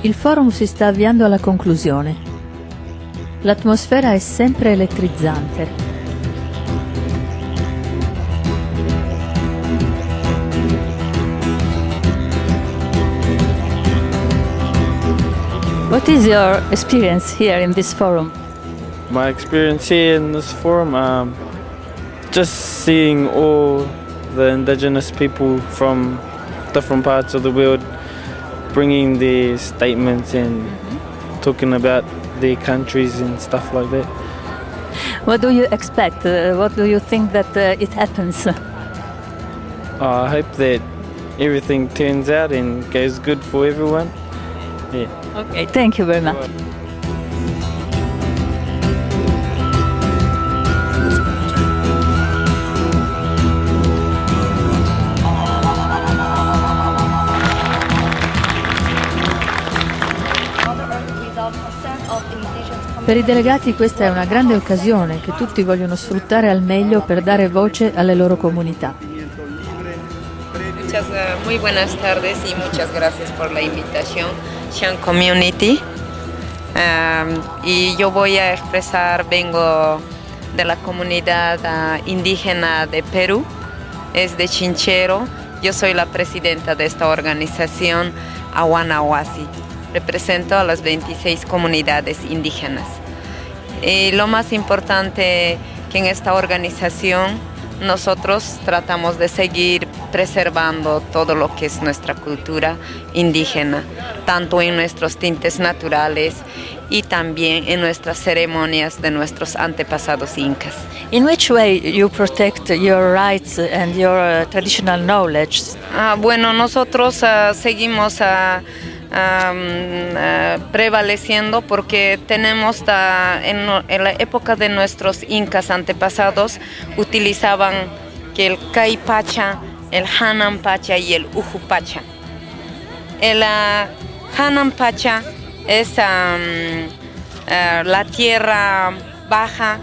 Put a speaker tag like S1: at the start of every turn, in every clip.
S1: Il forum si sta avviando alla conclusione. L'atmosfera è sempre elettrizzante. What is your experience here in this forum?
S2: My experience here in this forum, just seeing all the indigenous people from different parts of the world bringing their statements and talking about their countries and stuff like that.
S1: What do you expect? What do you think that it happens?
S2: I hope that everything turns out and goes good for everyone. Yeah.
S1: Okay, thank you very much. Per i delegati questa è una grande occasione che tutti vogliono sfruttare al meglio per dare voce alle loro comunità.
S3: Muy buenas tardes y muchas gracias por la invitación, Shan Community. Y yo voy a expresar, vengo de la comunidad indígena de Perú, es de Chinchero. Yo soy la presidenta de esta organización, Awanawasi. Represento a las 26 comunidades indígenas. Y lo más importante que en esta organización nosotros tratamos de seguir preservando todo lo que es nuestra cultura indígena, tanto en nuestros tintes naturales y también en nuestras ceremonias de nuestros antepasados incas.
S1: In which way you protect your rights and your traditional knowledge?
S3: Bueno, nosotros seguimos prevaleciendo porque tenemos en la época de nuestros incas antepasados utilizaban que el caipacha, el hananpacha y el ujupacha. El hananpacha es la tierra baja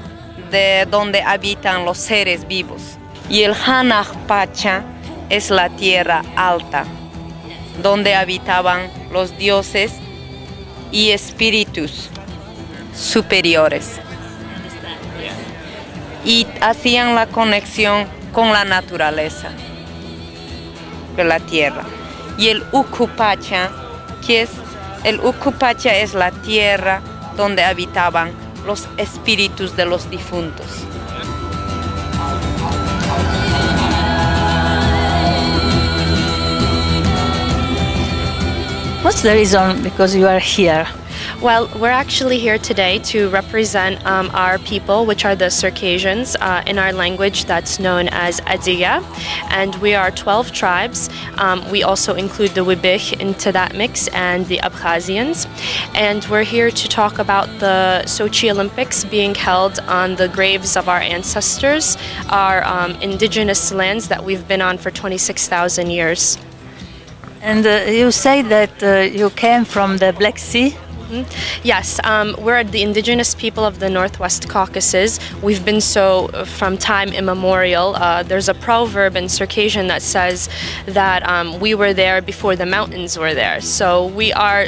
S3: de donde habitan los seres vivos y el hanajpacha es la tierra alta donde habitaban los dioses y espíritus superiores y hacían la conexión con la naturaleza de la tierra. Y el ucupacha, el ucupacha es la tierra donde habitaban los espíritus de los difuntos.
S1: What's the reason because you are here?
S4: Well, we're actually here today to represent our people, which are the Circassians, in our language that's known as Adiya, and we are 12 tribes. We also include the Wibich into that mix and the Abkhazians, and we're here to talk about the Sochi Olympics being held on the graves of our ancestors, our indigenous lands that we've been on for 26,000 years.
S1: And you say that you came from the Black Sea?
S4: Yes, we're the indigenous people of the Northwest Caucasus. We've been so from time immemorial. There's a proverb in Circassian that says that we were there before the mountains were there. So we are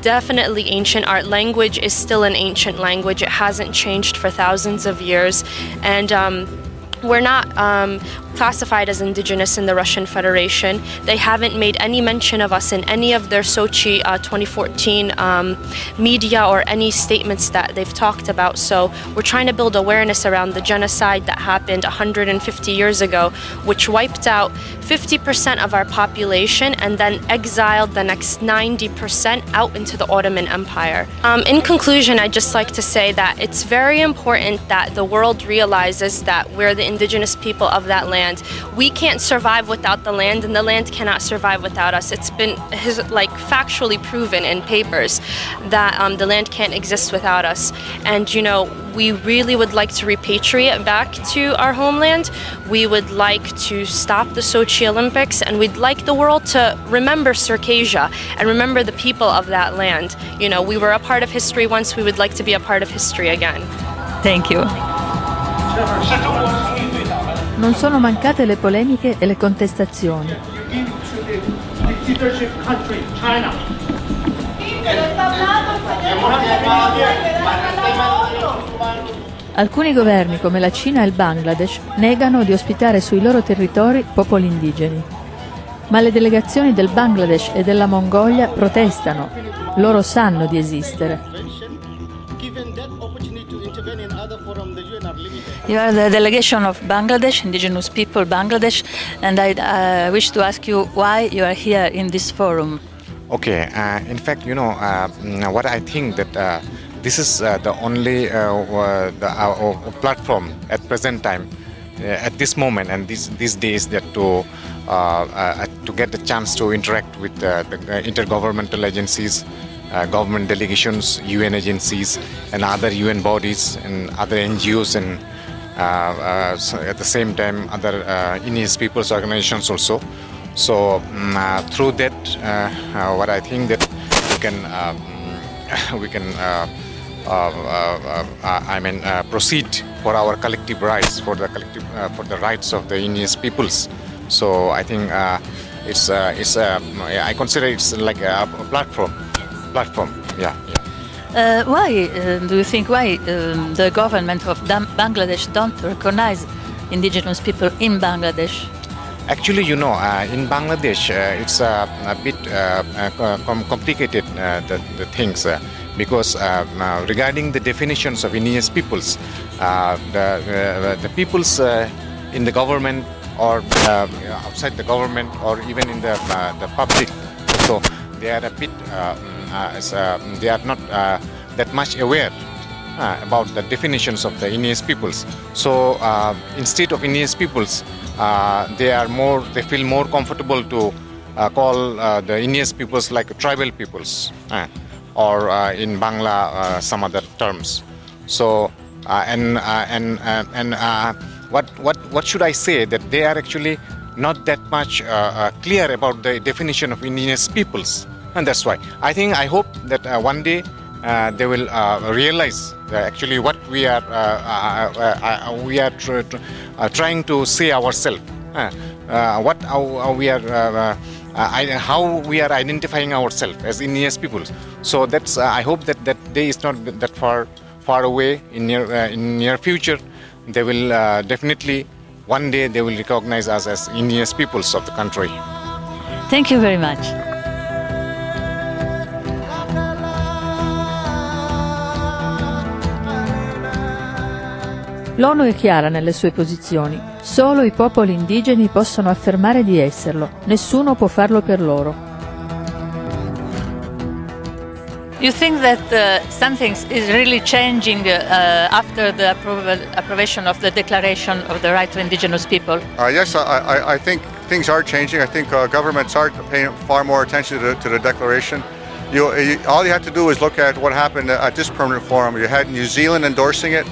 S4: definitely ancient. Our language is still an ancient language. It hasn't changed for thousands of years. And we're not classified as indigenous in the Russian Federation. They haven't made any mention of us in any of their Sochi 2014 media or any statements that they've talked about. So we're trying to build awareness around the genocide that happened 150 years ago, which wiped out 50% of our population and then exiled the next 90% out into the Ottoman Empire. In conclusion, I'd just like to say that it's very important that the world realizes that we're the indigenous people of that land. We can't survive without the land, and the land cannot survive without us. It's been factually proven in papers that the land can't exist without us. And you know, we really would like to repatriate back to our homeland. We would like to stop the Sochi Olympics, and we'd like the world to remember Circassia and remember the people of that land. You know, we were a part of history once. We would like to be a part of history again.
S1: Thank you. Non sono mancate le polemiche e le contestazioni. Alcuni governi, come la Cina e il Bangladesh, negano di ospitare sui loro territori popoli indigeni. Ma le delegazioni del Bangladesh e della Mongolia protestano. Loro sanno di esistere.
S5: You are the delegation of Bangladesh, Indigenous people Bangladesh, and I wish to ask you why you are here in this forum.
S6: Okay, in fact, what I think that this is the only platform at present time, at this moment and these days, that to get the chance to interact with the intergovernmental agencies, government delegations, UN agencies, and other UN bodies and other NGOs, and so at the same time other Indigenous peoples organizations also. So through that, what I think that we can proceed for our collective rights, for the rights of the Indigenous peoples. So I think I consider it's like a platform. Yeah.
S5: Why do you think the government of Bangladesh don't recognize indigenous people in Bangladesh?
S6: Actually, in Bangladesh, it's a bit complicated, the things, because regarding the definitions of indigenous peoples, the peoples in the government or outside the government or even in the public, so they are a bit, they are not that much aware about the definitions of the indigenous peoples. So instead of indigenous peoples, they feel more comfortable to call the Indigenous peoples like tribal peoples, or in Bangla some other terms. So what should I say, that they are actually not that much clear about the definition of Indigenous peoples, and that's why I hope that one day they will realize actually what we are trying to say ourselves, how we are identifying ourselves as Indigenous peoples. So that's I hope that day is not that far away. In near future, they will definitely one day they will recognize us as Indigenous peoples of the country.
S5: Thank you very much.
S1: L'ONU è chiara nelle sue posizioni. Solo i popoli indigeni possono affermare di esserlo. Nessuno può farlo per loro.
S5: You think that something is really changing after the approval of the Declaration of the Right to Indigenous People?
S7: Yes, I think things are changing. I think governments are paying far more attention to the Declaration. All you have to do is look at what happened at this permanent forum. You had New Zealand endorsing it.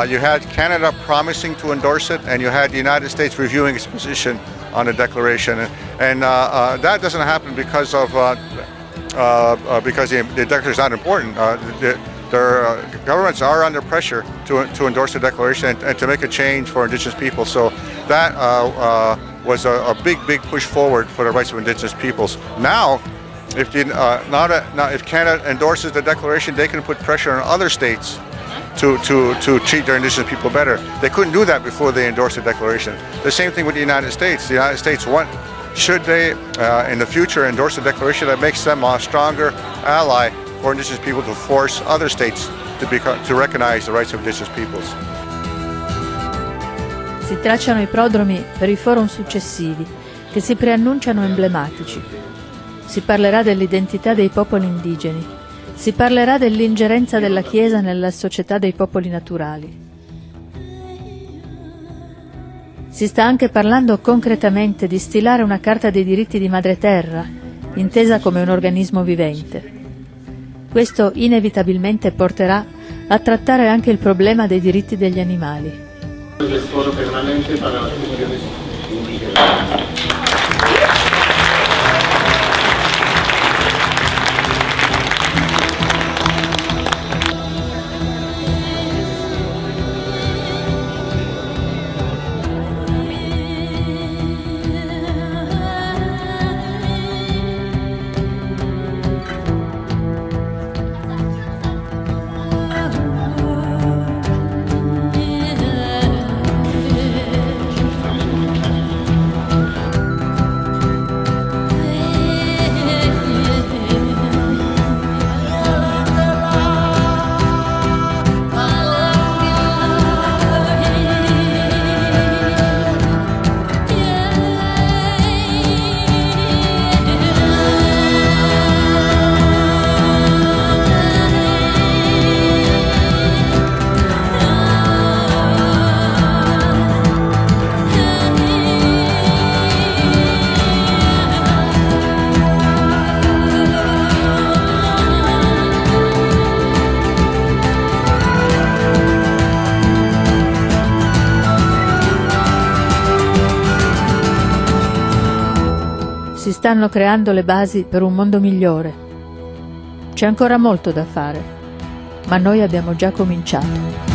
S7: You had Canada promising to endorse it, and you had the United States reviewing its position on the declaration, and that doesn't happen because the declaration is not important. Their governments are under pressure to endorse the declaration and to make a change for Indigenous people. So that was a big push forward for the rights of Indigenous peoples. Now, if Canada endorses the declaration, they can put pressure on other states to treat their Indigenous people better. They couldn't do that before they endorsed the declaration. The same thing with the United States. The United States should they in the future endorse a declaration that makes them a stronger ally for Indigenous people to force other states to recognize the rights of Indigenous peoples.
S1: Si tracciano i prodromi per i forum successivi, che si preannunciano emblematici. Si parlerà dell'identità dei popoli indigeni. Si parlerà dell'ingerenza della Chiesa nella società dei popoli naturali. Si sta anche parlando concretamente di stilare una Carta dei diritti di madreterra, intesa come un organismo vivente. Questo inevitabilmente porterà a trattare anche il problema dei diritti degli animali. Si stanno creando le basi per un mondo migliore. C'è ancora molto da fare, ma noi abbiamo già cominciato.